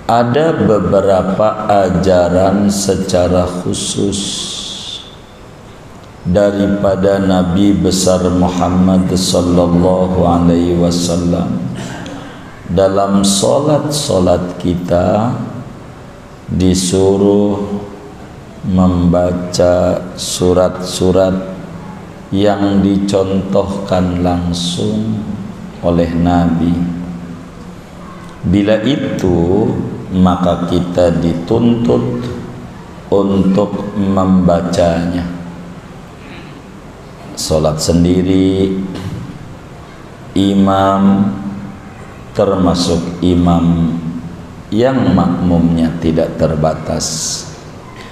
ada beberapa ajaran secara khusus daripada Nabi besar Muhammad sallallahu alaihi wasallam. Dalam solat kita disuruh membaca surat-surat yang dicontohkan langsung oleh Nabi. Bila itu, maka kita dituntut untuk membacanya. Salat sendiri, imam, termasuk imam yang makmumnya tidak terbatas,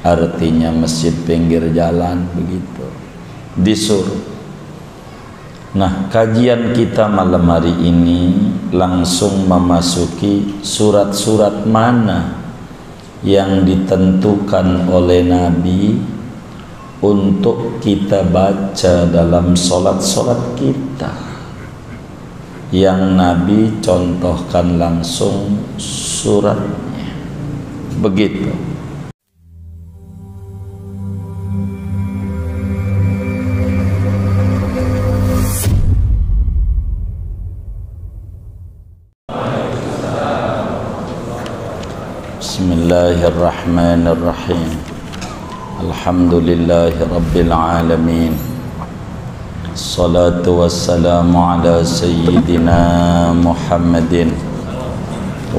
artinya masjid pinggir jalan, begitu disuruh. Nah, kajian kita malam hari ini langsung memasuki surat-surat mana yang ditentukan oleh Nabi untuk kita baca dalam solat-solat kita, yang Nabi contohkan langsung suratnya. Begitu. Bismillahirrahmanirrahim. Alhamdulillahi rabbil alamin. Salatu wassalamu ala sayyidina Muhammadin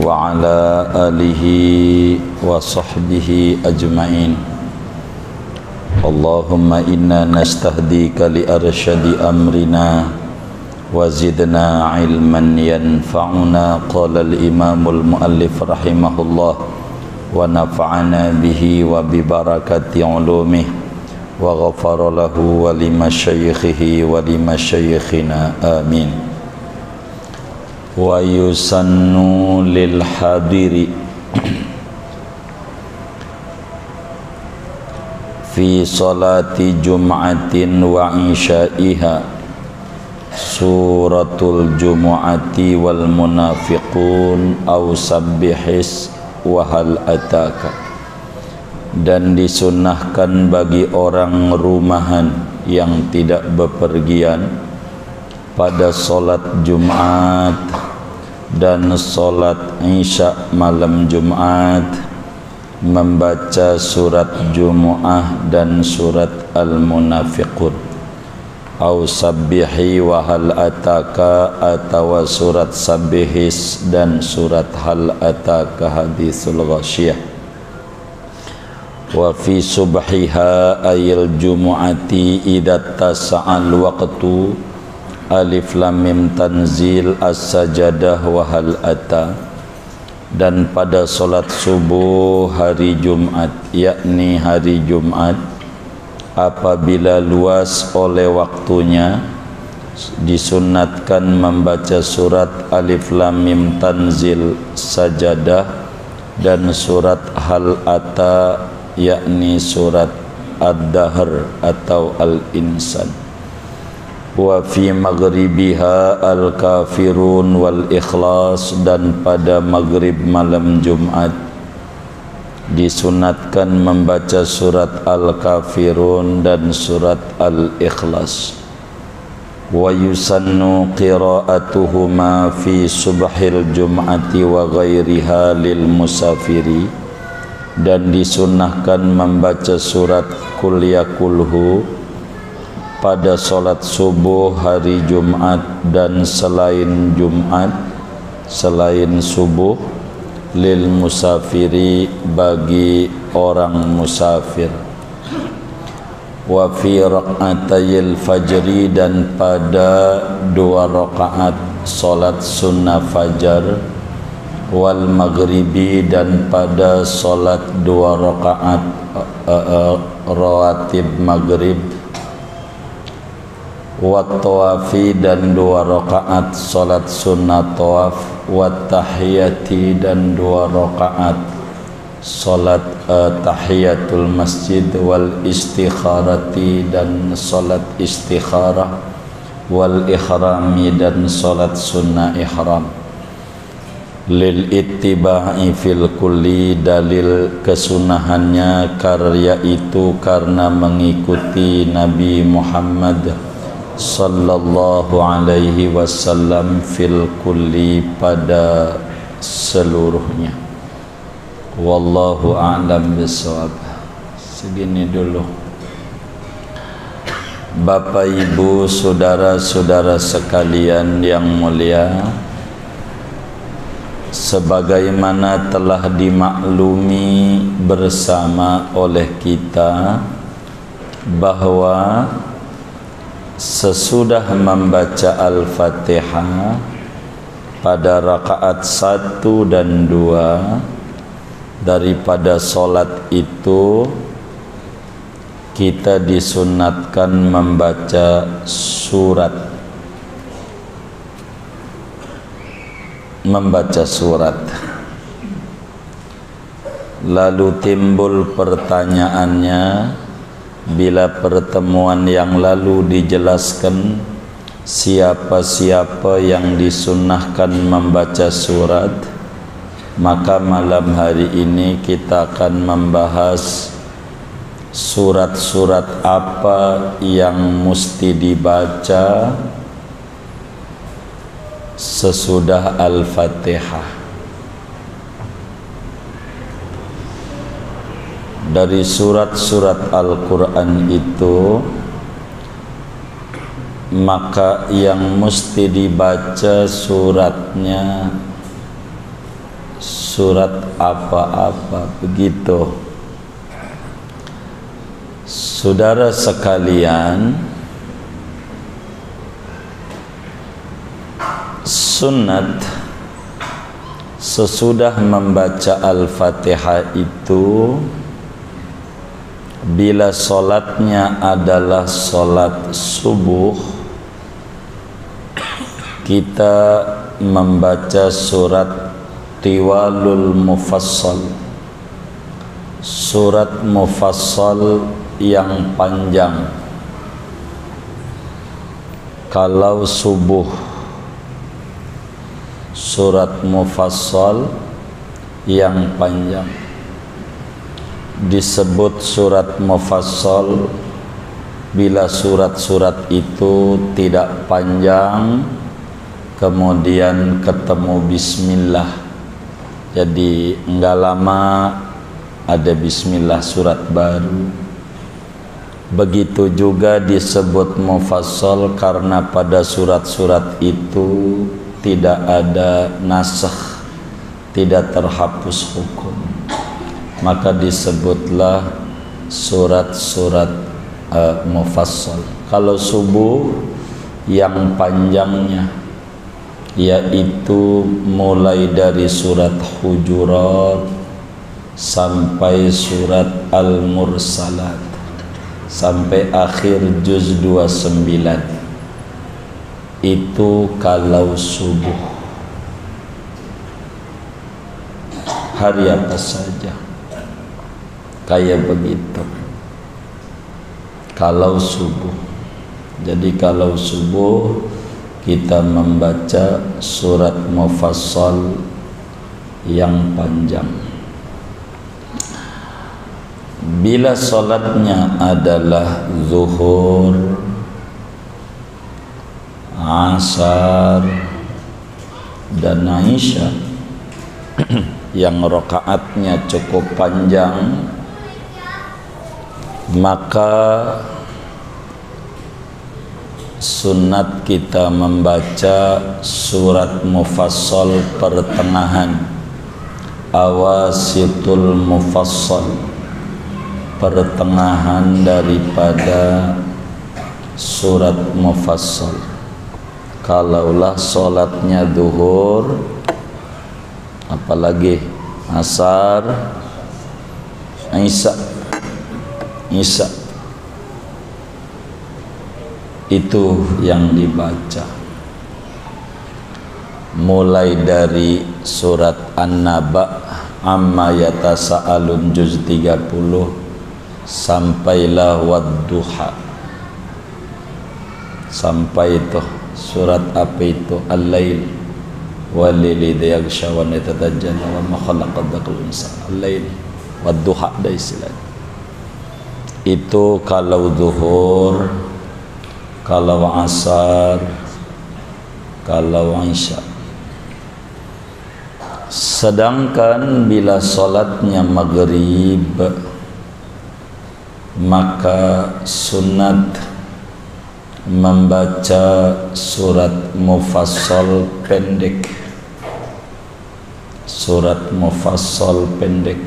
wa ala alihi wa sahbihi ajma'in. Allahumma inna nastahdika li arsyadi amrina wa zidna ilman yanfa'una. Qala al-imamul muallif rahimahullah wa nafa'ana bihi wa bi barakati ulumih wa ghafara lahu wa limasyayikhihi wa limasyayikhina amin. Wa yusannu lil hadiri fi salati jum'atin wa isya'iha suratul jumu'ati wal munafiqun aw sabbihis wahal ataka. Dan disunnahkan bagi orang rumahan yang tidak bepergian pada solat Jumat dan solat Isya malam Jumat membaca surat Jumu'ah dan surat Al-Munafiqun, au sabbihi wa hal ataka, atau surat sabbihis dan surat hal ataka hadisul ghasyiyah. Wa fi subhiha ayil jumu'ati idza tasa'al waqtu alif lam mim tanzil as-sajadah wa hal ata. Dan pada solat subuh hari Jumat, yakni hari Jumat, apabila luas oleh waktunya, disunnatkan membaca surat alif lam mim tanzil sajadah dan surat hal ata, yakni surat ad-dahr atau al-insan. Wa fi maghribiha al-kafirun wal ikhlas. Dan pada maghrib malam Jumat disunatkan membaca surat Al-Kafirun dan surat Al-Ikhlas. Wa yusannu qira'atuhuma fi subhil jum'ati wa ghairiha lil musafiri. Dan disunnahkan membaca surat Qul ya kulhu pada solat subuh hari Jumat dan selain Jumat, selain subuh, lil musafiri bagi orang musafir. Wa fi raq'atayil fajri. Dan pada 2 rakaat solat sunnah fajar, wal maghribi. Dan pada solat 2 rakaat rawatib maghrib, wa tawafi. Dan 2 rakaat solat sunnah tawaf, wa tahiyati. Dan 2 rakaat solat tahiyatul masjid, wal istikharati. Dan solat istikharah, wal ikhrami. Dan solat sunnah ihram. lil ittiba'i fil kulli, dalil kesunahannya karya itu karena mengikuti Nabi Muhammad sallallahu alaihi wasallam fil kulli, pada seluruhnya. Wallahu a'lam bishawab. Segini dulu. Bapak Ibu, saudara-saudara sekalian yang mulia, sebagaimana telah dimaklumi bersama oleh kita bahwa sesudah membaca Al-Fatihah pada rakaat 1 dan 2 daripada solat itu, kita disunatkan membaca surat. Lalu timbul pertanyaannya, bila pertemuan yang lalu dijelaskan siapa-siapa yang disunnahkan membaca surat, maka malam hari ini kita akan membahas surat-surat apa yang mesti dibaca sesudah Al-Fatihah. Dari surat-surat Al-Quran itu, maka yang mesti dibaca suratnya surat apa-apa, begitu. Saudara sekalian, sunnat sesudah membaca Al-Fatihah itu, bila solatnya adalah solat subuh, kita membaca surat Tiwalul Mufassal, surat mufassal yang panjang. Kalau subuh surat mufassal yang panjang, disebut surat mufassal bila surat-surat itu tidak panjang kemudian ketemu bismillah, jadi enggak lama ada bismillah surat baru. Begitu juga disebut mufassal karena pada surat-surat itu tidak ada nasakh, tidak terhapus hukum, maka disebutlah surat-surat mufassal. Kalau subuh yang panjangnya, yaitu mulai dari surat Hujurat sampai surat Al-Mursalat sampai akhir juz 29, itu kalau subuh. Hari apa saja kayak begitu kalau subuh. Jadi kalau subuh kita membaca surat mufassal yang panjang. Bila solatnya adalah zuhur, asar, dan isya yang rakaatnya cukup panjang, maka sunat kita membaca surat mufassal pertengahan, awasitul mufassal, pertengahan daripada surat mufassal. Kalaulah solatnya duhur, apalagi asar, isya, itu yang dibaca mulai dari surat An-Naba amma yatasaalun juz 30 sampailah wadduha, sampai itu surat apa itu Al-Lail, walili idza yaghsha wa yatatajalla wa ma khalaqa dzakal unsa al-lail wad-duha da istilah. Itu kalau zuhur, kalau asar, kalau isya. Sedangkan bila salatnya maghrib, maka sunat membaca surat mufassal pendek. Surat mufassal pendek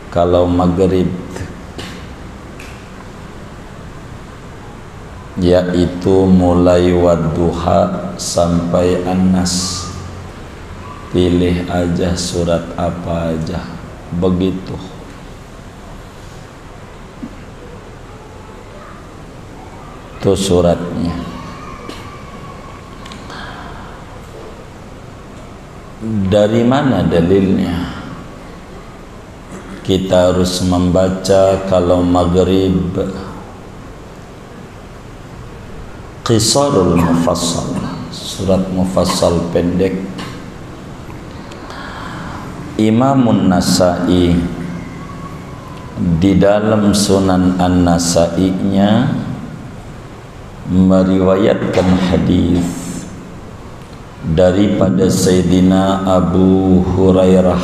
kalau maghrib, yaitu mulai wadduha sampai an-nas. Pilih aja surat apa aja, begitu. Itu suratnya. Dari mana dalilnya? Kita harus membaca kalau maghrib qisarul mufassal, surat mufassal pendek. Imamun Nasa'i di dalam Sunan An-Nasa'i-nya meriwayatkan hadis daripada Sayyidina Abu Hurairah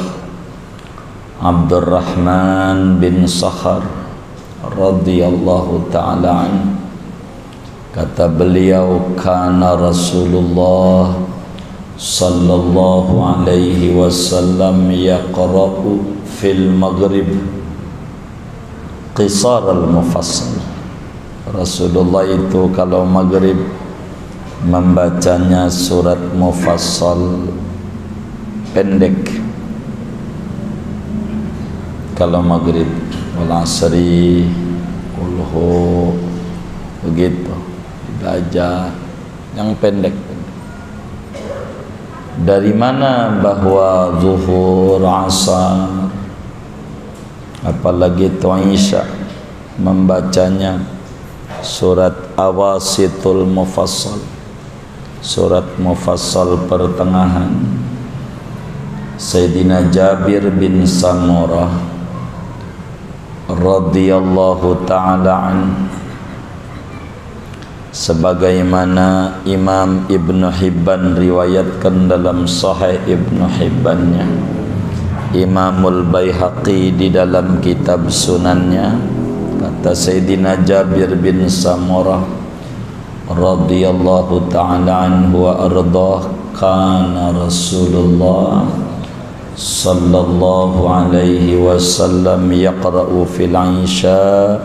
Abdurrahman bin Sakhar radhiyallahu ta'ala an. Kata beliau, kana Rasulullah sallallahu alaihi wasallam yaqra'u fil maghrib qisar al-mufassal. Rasulullah itu kalau maghrib membacanya surat mufassal pendek. Kalau maghrib, wal asri, kulhu, begitu dibaca yang pendek. Dari mana bahwa zuhur, asar, apalagi isya membacanya surat awasitul mufassal, surat mufassal pertengahan. Sayyidina Jabir bin Samurah radhiyallahu ta'ala an, sebagaimana Imam Ibnu Hibban riwayatkan dalam Sahih Ibnu Hibbannya, Imamul Baihaqi di dalam kitab Sunannya, kata Sayyidina Jabir bin Samurah radhiyallahu ta'ala anhu wa ardhah, kana Rasulullah sallallahu alaihi wasallam yaqra'u fil isya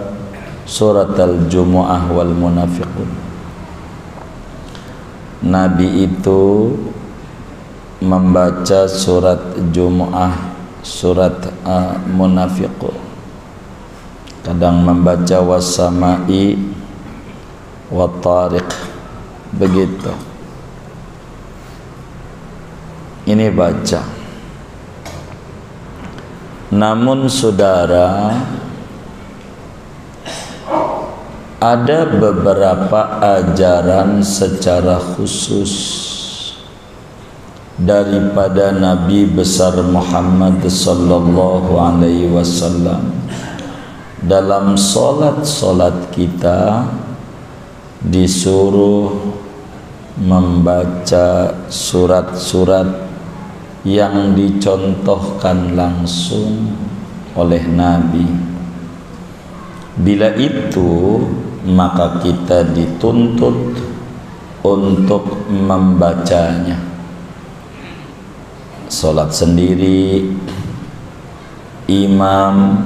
surat al-Jumu'ah wal Munafiqun. Nabi itu membaca surat Jumu'ah, surat Munafiqun. Kadang membaca was-sama'i wat tariq, begitu. Ini baca. Namun saudara, ada beberapa ajaran secara khusus daripada Nabi besar Muhammad sallallahu alaihi wasallam. Dalam solat kita disuruh membaca surat-surat yang dicontohkan langsung oleh Nabi. Bila itu, maka kita dituntut untuk membacanya. Salat sendiri, imam,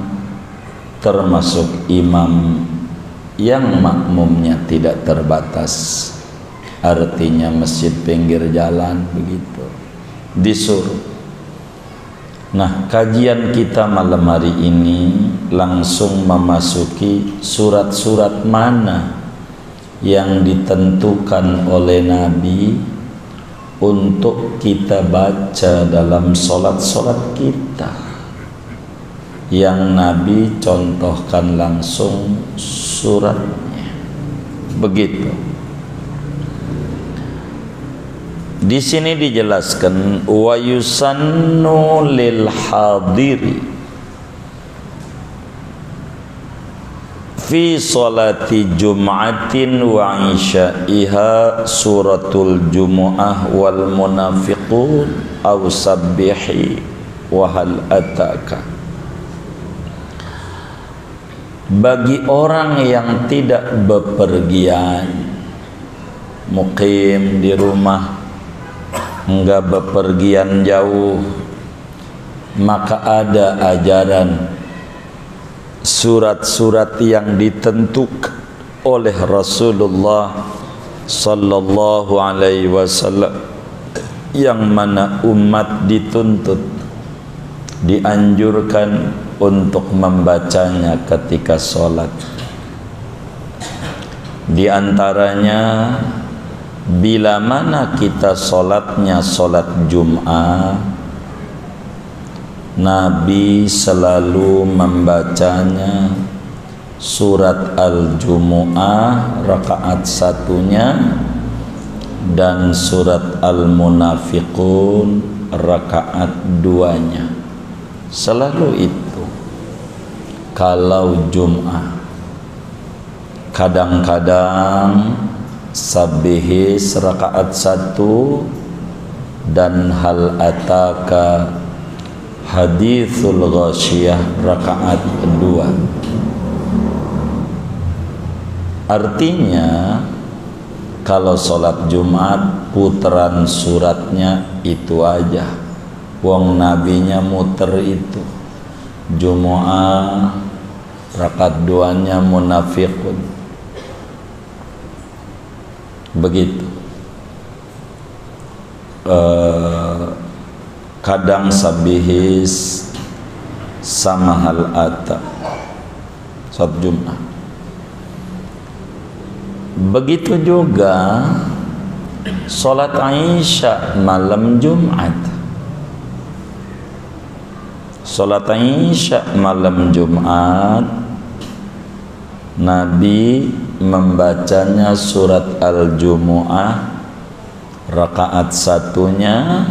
termasuk imam yang makmumnya tidak terbatas, artinya masjid pinggir jalan, begitu disuruh. Nah, kajian kita malam hari ini langsung memasuki surat-surat mana yang ditentukan oleh Nabi untuk kita baca dalam solat-solat kita, yang Nabi contohkan langsung suratnya, begitu. Di sini dijelaskan wa yusannu lil hadiri fi salati jum'atin wa isya'iha suratul jumu'ah wal munafiqun aw sabbihi wa hal ataka. Bagi orang yang tidak bepergian, mukim di rumah, enggak bepergian jauh, maka ada ajaran surat-surat yang ditentukan oleh Rasulullah sallallahu alaihi wasallam, yang mana umat dituntut, dianjurkan untuk membacanya ketika sholat. Di antaranya, bila mana kita sholatnya sholat Jum'ah, Nabi selalu membacanya surat Al-Jumu'ah rakaat satunya dan surat Al-Munafiqun rakaat duanya. Selalu itu kalau Jum'ah. Kadang-kadang Sabbihis rakaat 1 dan hal ataka hadithul ghasyiyah rakaat 2. Artinya kalau sholat Jumat putaran suratnya itu aja. Wong nabinya muter itu. Jumu'ah rakaat 2-nya Munafiqun. Begitu. Kadang Sabbihis sama hal ata saat Jumat. Begitu juga salat Isya malam Jumat. Salat Isya malam Jumat, Nabi membacanya surat Al-Jumu'ah rakaat 1-nya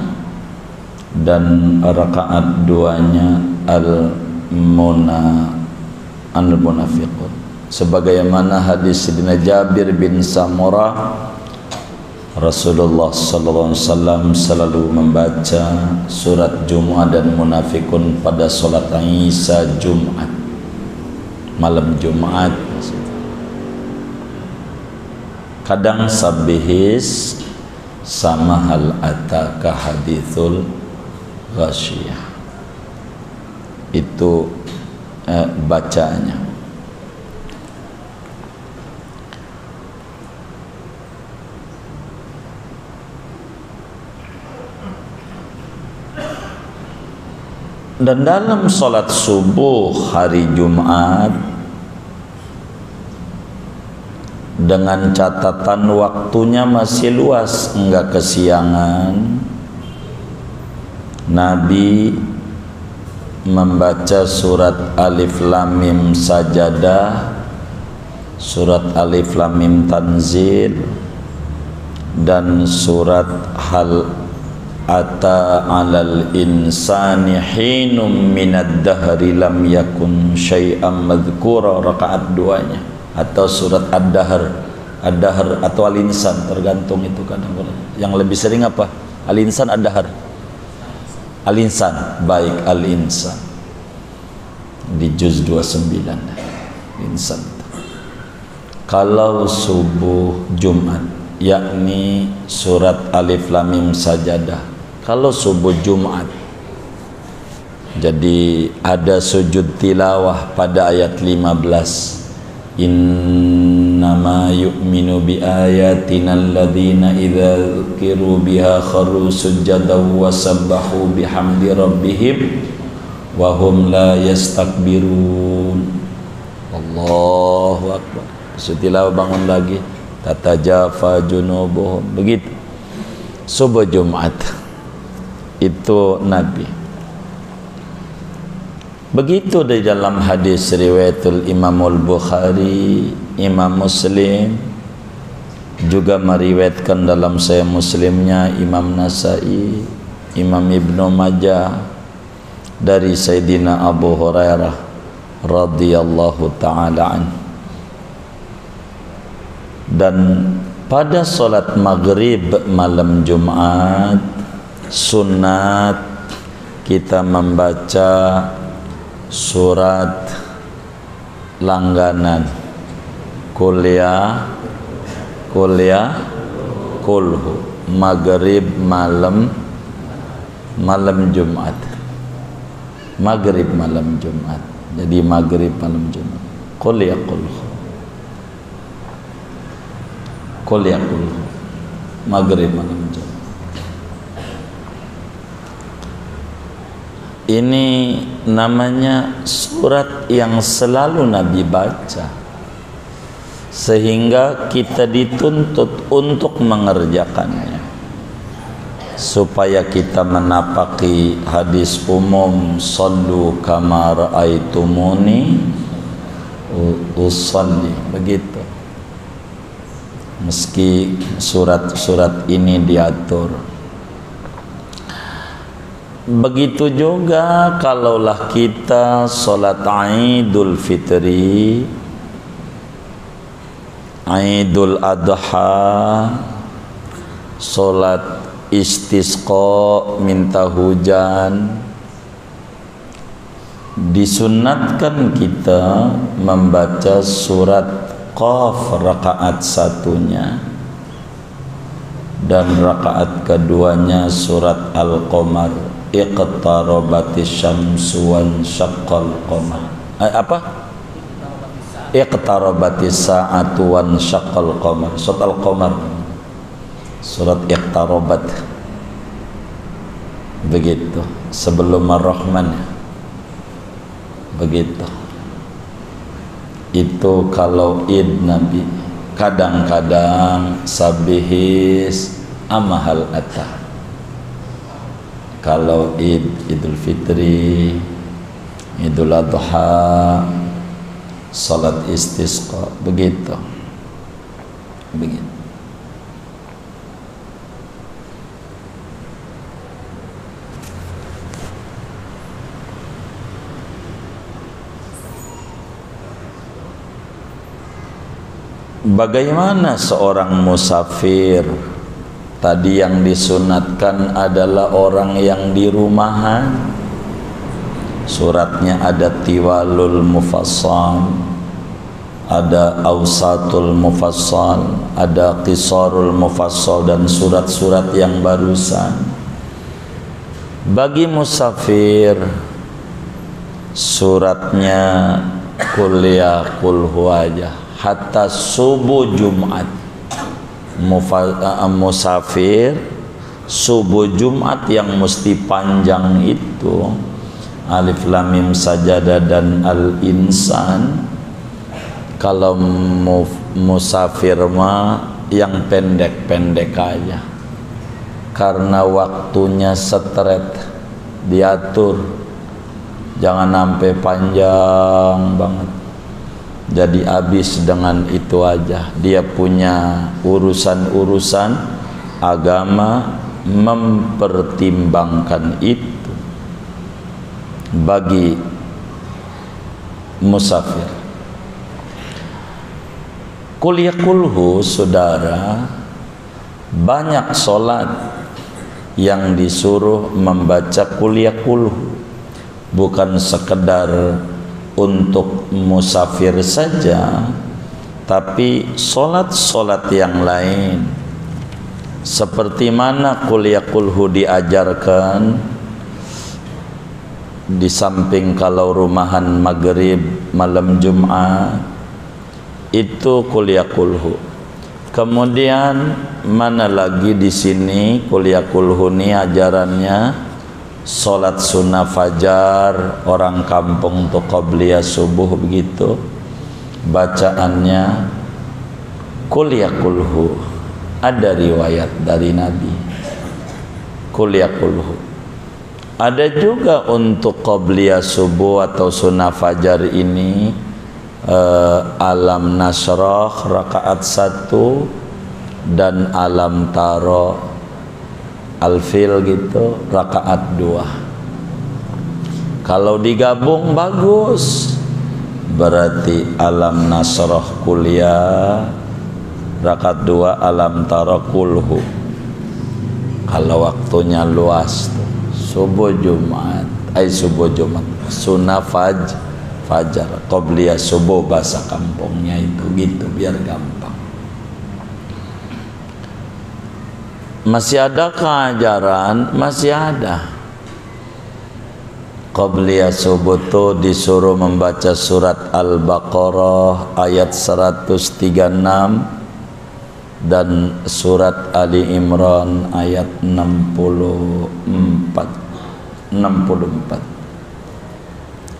dan rakaat 2-nya Al-Munafiqun. Sebagaimana hadis Sayyidina Jabir bin Samurah, Rasulullah sallallahu alaihi wasallam selalu membaca surat Jumu'ah dan Munafiqun pada salat Isya Jumat, malam Jumat. Kadang Sabbihis sama hal ataka hadithul ghasyiyah. Itu bacanya. Dan dalam salat subuh hari Jumat, dengan catatan waktunya masih luas, enggak kesiangan, Nabi membaca surat Alif Lam Mim Sajadah, surat Alif Lam Mim Tanzil, dan surat Hal Ata 'alal insani hinum minad dahri lam yakun syai'am madhkura rakaat 2-nya. Atau surat Ad-Dahr atau Al-Insan, tergantung itu kadang-kadang. Yang lebih sering apa? Al-Insan, Ad-Dahr? Al-Insan, baik Al-Insan. Di juz 29 Insan. Kalau subuh Jumat, yakni surat Alif Lam Mim Sajadah. Kalau subuh Jumat, jadi ada sujud tilawah pada ayat 15. Innama yu'minu bi ayatina alladhina idza dzukiru biha kharu sujadan wa sabbahu bihamdi rabbihim wa hum la yastakbirun. Allahu akbar. Setelah bangun lagi, tatajafa junubuhum. Begitu subuh Jumat itu Nabi. Begitu di dalam hadis riwayatul Imam Al-Bukhari, Imam Muslim, juga meriwayatkan dalam Sahih Muslimnya Imam Nasai, Imam Ibnu Majah dari Sayyidina Abu Hurairah radhiyallahu taala an. Dan pada salat maghrib malam Jumat sunat kita membaca surat langganan kulhu maghrib malam Jumat, maghrib malam Jumat. Jadi maghrib malam Jumat kulhu maghrib malam Jumat. Ini namanya surat yang selalu Nabi baca, sehingga kita dituntut untuk mengerjakannya, supaya kita menapaki hadis umum sallu kama raaitumuni usalli, begitu. Meski surat-surat ini diatur, begitu juga kalaulah kita sholat Idul Fitri, Idul Adha, sholat istisqa minta hujan, disunatkan kita membaca surat Qaf rakaat satunya, dan rakaat keduanya surat Al-Qamar, iqtarabatis syamsu wan syaqqal qamar. Iqtarabatis sa'atu wan syaqqal qamar. Surat Al-Qamar, surat iqtarabat, begitu. Sebelum Ar-Rahman, begitu. Itu kalau Id Nabi. Kadang-kadang sabihis amahal atah. Kalau Idul Fitri, Idul Adha, salat istisqa, begitu. Bagaimana seorang musafir? Tadi yang disunatkan adalah orang yang di rumahan. Suratnya ada Tiwalul Mufassal, ada Awsatul Mufassal, ada Qisarul Mufassal, dan surat-surat yang barusan. Bagi musafir, suratnya kuliah kulhu aja hatta subuh Jumat. Musafir subuh Jumat yang mesti panjang itu Alif Lam Mim Sajadah dan Al-Insan. Kalau musafir mah yang pendek-pendek aja, karena waktunya setret, diatur, jangan sampai panjang banget. Jadi habis dengan itu aja. Dia punya urusan-urusan agama, mempertimbangkan itu bagi musafir. Kuliah kulhu, saudara, banyak solat yang disuruh membaca kuliah kulhu, bukan sekedar untuk musafir saja, tapi solat-solat yang lain. Seperti mana kuliah kulhu diajarkan, di samping kalau rumahan maghrib malam Jumat itu kuliah kulhu. Kemudian mana lagi di sini kuliah kulhu ini ajarannya? Salat sunnah fajar orang kampung untuk qabliyah subuh, begitu bacaannya kuliah kulhu. Ada riwayat dari Nabi kuliah kulhu. Ada juga untuk qabliyah subuh atau sunnah fajar ini Alam Nasrah rakaat 1, dan alam taro al-fil gitu rakaat 2. Kalau digabung bagus, berarti alam nasrah kuliah rakaat 2, alam taro kulhu. Kalau waktunya luas tuh, subuh Jumat, sunnah fajar, qobliyah subuh bahasa kampungnya itu gitu biar gampang. Masih ada keajaran, masih ada. Qobliyah subuh tuh disuruh membaca surat Al-Baqarah ayat 136 dan surat Ali Imran ayat 64.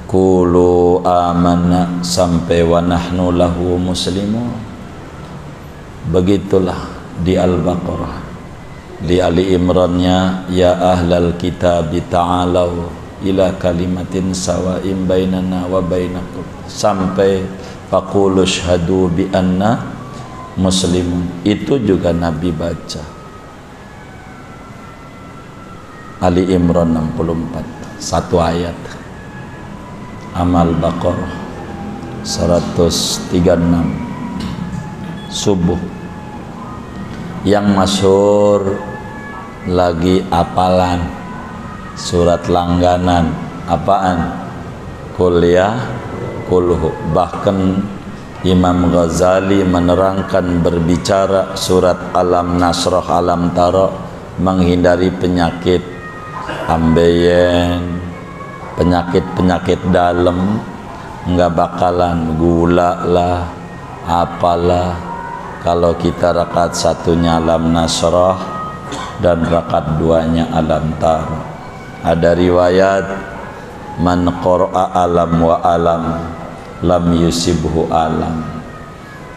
Qulu amanna sampai wa nahnu lahu muslimun. Begitulah di Al-Baqarah. Di Ali Imrannya ya ahlal kitab ta'alau ila kalimatin sawa'in bainana wa bainakum sampai faqulu syhadu bi anna muslimun. Itu juga Nabi baca Ali Imran 64 satu ayat. Amal Baqarah 136 subuh. Yang masyhur lagi apalan surat langganan apaan? Kuliah kulhu. Bahkan Imam Ghazali menerangkan berbicara surat alam nasrah alam tara menghindari penyakit ambeien, penyakit dalam, nggak bakalan gula lah apalah kalau kita rakaat satunya alam nasrah dan rakaat 2-nya alam tara. Ada riwayat man qara'a alam wa alam lam yusibhu alam.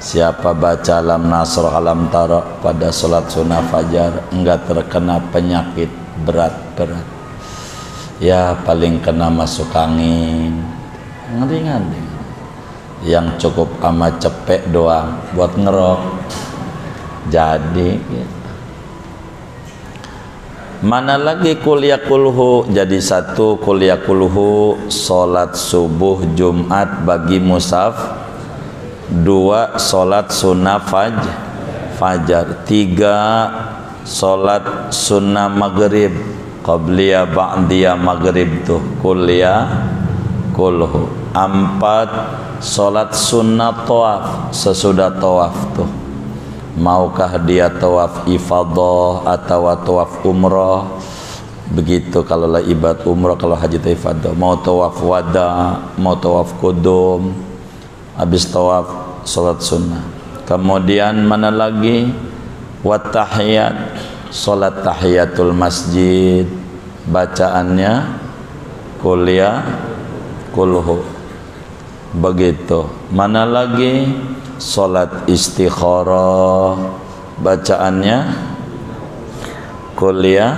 Siapa baca alam nasrah alam tara pada salat sunnah fajar enggak terkena penyakit berat-berat. Ya paling kena masuk angin ngeri-ngeri, yang cukup ama cepek doang buat ngerok jadi gitu. Mana lagi kuliah kulhu jadi satu kuliah kulhu solat subuh Jumat bagi musaf, 2 solat sunnah fajar, 3 solat sunnah maghrib qabliyah ba'diyah maghrib tuh kuliah kulhu, 4 solat sunnah tawaf sesudah tawaf tuh. Maukah dia tawaf ifadah atau tawaf umrah? Begitu kalau lah ibadah umrah, kalau haji ifadah. Mau tawaf wada, mau tawaf qudum. Habis tawaf salat sunnah. Kemudian mana lagi? Wat tahiyat, salat tahiyatul masjid. Bacaannya kuliah kulhu. Begitu. Mana lagi? Salat istikharah, bacaannya kuliah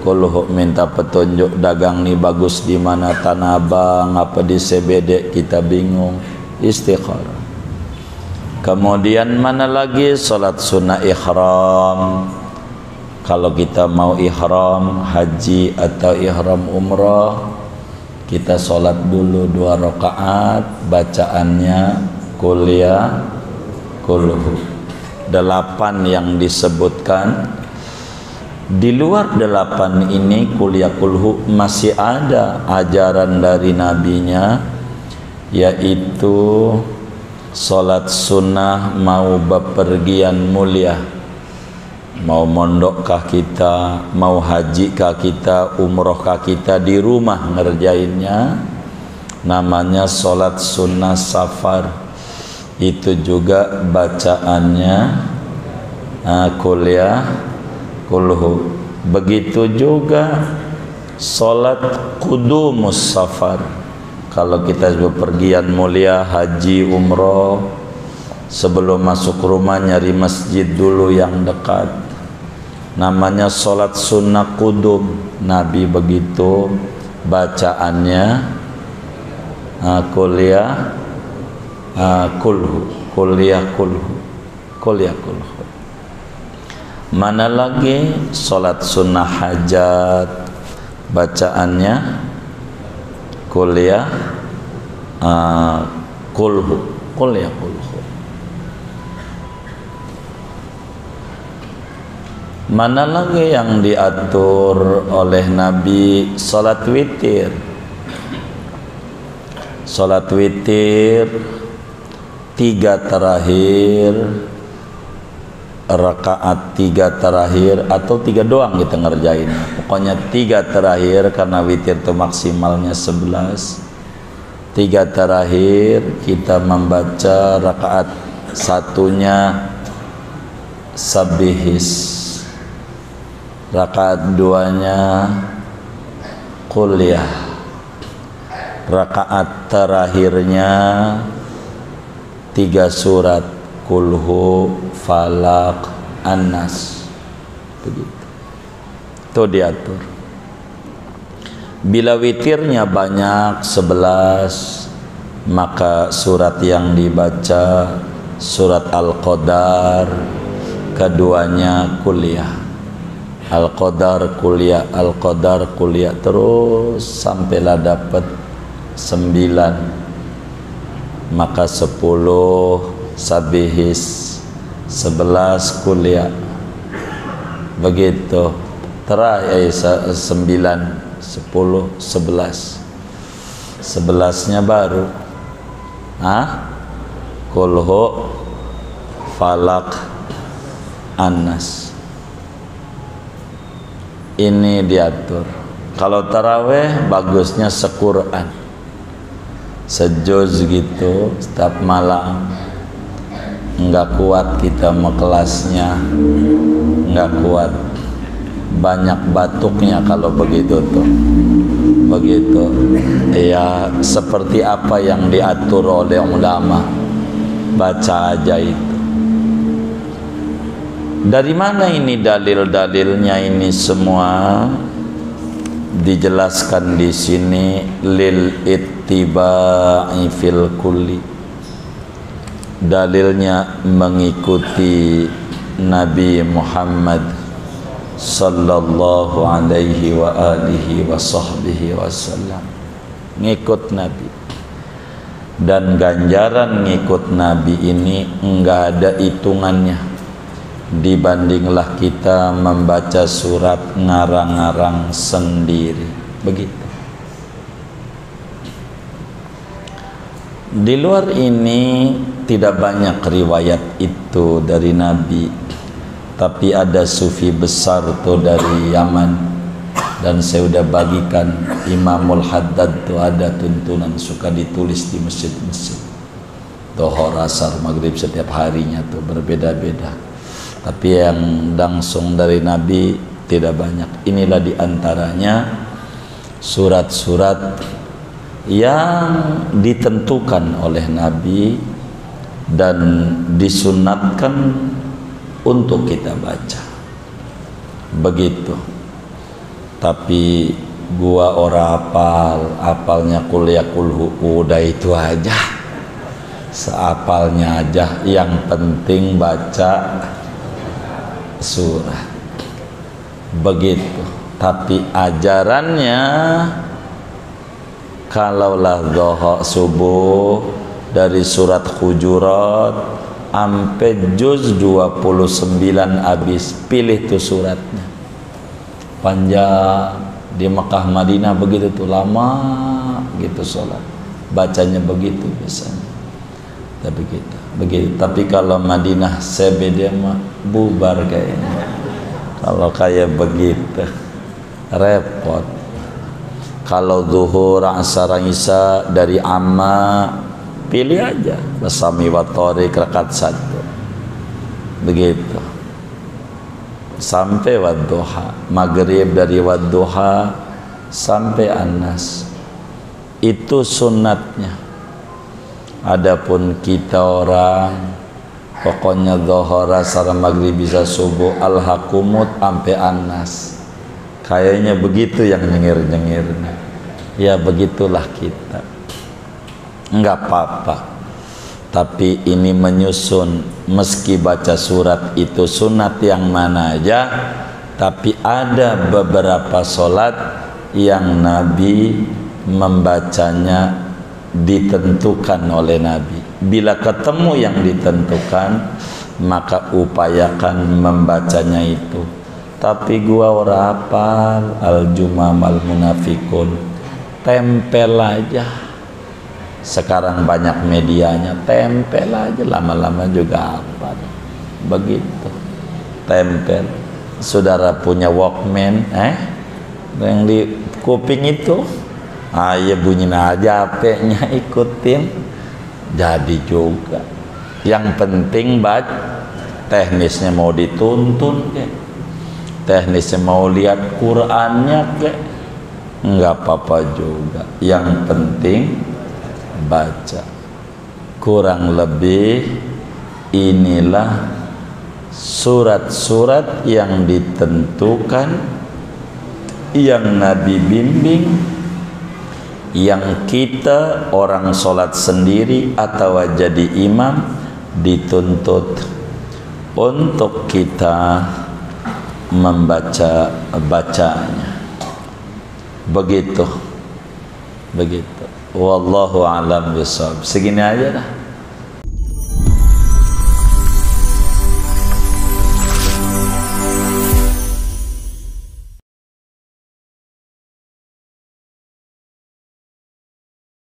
kulhu. Minta petunjuk dagang nih bagus di mana Tanah Abang apa di CBD kita bingung, istikharah. Kemudian mana lagi? Salat sunnah ihram. Kalau kita mau ihram haji atau ihram umrah, kita salat dulu 2 rakaat, bacaannya kuliah kulhu. 8 yang disebutkan. Di luar 8 ini kuliah kulhu masih ada ajaran dari nabinya, yaitu salat sunnah mau bepergian mulia, mau mondokkah kita, mau hajikah kita, umrohkah kita, di rumah ngerjainnya, namanya salat sunnah safar. Itu juga bacaannya kuliah kulhu. Begitu juga salat qudumus safar. Kalau kita bepergian mulia haji umroh, sebelum masuk rumah nyari masjid dulu yang dekat, namanya salat sunnah qudum. Nabi begitu bacaannya kuliah kulhu, kuliah kulhu, kuliah kulhu. Mana lagi sholat sunnah hajat, bacaannya kuliah kulhu. Mana lagi yang diatur oleh Nabi? Sholat witir. Sholat witir 3 terakhir, rakaat 3 terakhir, atau 3 doang kita ngerjain. Pokoknya 3 terakhir, karena witir itu maksimalnya 11. 3 terakhir kita membaca rakaat satunya sabihis, rakaat 2-nya kuliah, rakaat terakhirnya 3 surat kulhu, falak, annas. Begitu. Itu diatur. Bila witirnya banyak 11, maka surat yang dibaca surat Al-Qadar, keduanya kuliah. Al-Qadar kuliah, Al-Qadar kuliah, terus sampailah dapat 9. Maka 10 sabihis, 11 kuliah. Begitu. Terakhir 9, 10, 11. 11-nya baru kulhu, falak, annas. Ini diatur. Kalau taraweh bagusnya sequran, sejuz gitu setiap malam. Enggak kuat kita mau kelasnya, enggak kuat, banyak batuknya kalau begitu tuh. Begitu ya, seperti apa yang diatur oleh ulama, baca aja itu. Dari mana ini dalil-dalilnya? Ini semua dijelaskan di sini, lil ittiba'i fil kulli. Dalilnya mengikuti Nabi Muhammad sallallahu alaihi wa alihi wa sahbihi wasallam. Ngikut Nabi. Dan ganjaran ngikut Nabi ini enggak ada hitungannya. Dibandinglah kita membaca surat ngarang-ngarang sendiri. Begitu. Di luar ini tidak banyak riwayat itu dari Nabi, tapi ada sufi besar tuh dari Yaman, dan saya udah bagikan. Imamul Haddad tuh ada tuntunan, suka ditulis di masjid-masjid. Dhuhr, asar, maghrib setiap harinya tuh berbeda-beda. Tapi yang langsung dari Nabi tidak banyak. Inilah diantaranya surat-surat yang ditentukan oleh Nabi dan disunatkan untuk kita baca. Begitu. Tapi gua orang apalnya kuliah kulhu, udah itu aja. Seapalnya aja, yang penting baca surah. Begitu. Tapi ajarannya, kalaulah dhuhr subuh dari surat Hujurat sampai juz 29 habis, pilih tuh suratnya. Panjang. Di Mekah Madinah begitu tuh, lama gitu sholat. Bacanya begitu biasanya. Tapi kita begitu. Tapi kalau Madinah sebeda mah bubar kayaknya. Kalau kayak begitu repot. Kalau zuhur, asar, isya dari amma, pilih aja Basami wa Thariq rakaat 1. Begitu. Sampai wadduha, maghrib dari wadduha sampai annas. Itu sunnatnya. Adapun kita orang pokoknya dhuhr, asar, maghrib, bisa subuh, al-hakumut sampai annas. Kayaknya begitu yang nyengir-nyengir. Ya begitulah kita. Enggak apa-apa. tapi ini menyusun, meski baca surat itu sunat yang mana aja, tapi ada beberapa solat yang Nabi membacanya ditentukan oleh Nabi. Bila ketemu yang ditentukan, maka upayakan membacanya itu. Tapi gua ora hafal al-jumam al-munafikun, tempel aja. Sekarang banyak medianya, tempel aja, lama-lama juga hafal. Begitu, tempel. Saudara punya Walkman, yang di kuping itu, ya bunyi aja HP-nya, ikutin, jadi juga. Yang penting teknisnya mau dituntun kek, teknisnya mau lihat Qurannya kek, nggak apa-apa juga. Yang penting baca. Kurang lebih inilah surat-surat yang ditentukan, yang Nabi bimbing, yang kita orang sholat sendiri atau jadi imam dituntut untuk kita bacanya. Begitu. Wallahu a'lam bishawab. Segini aja dah.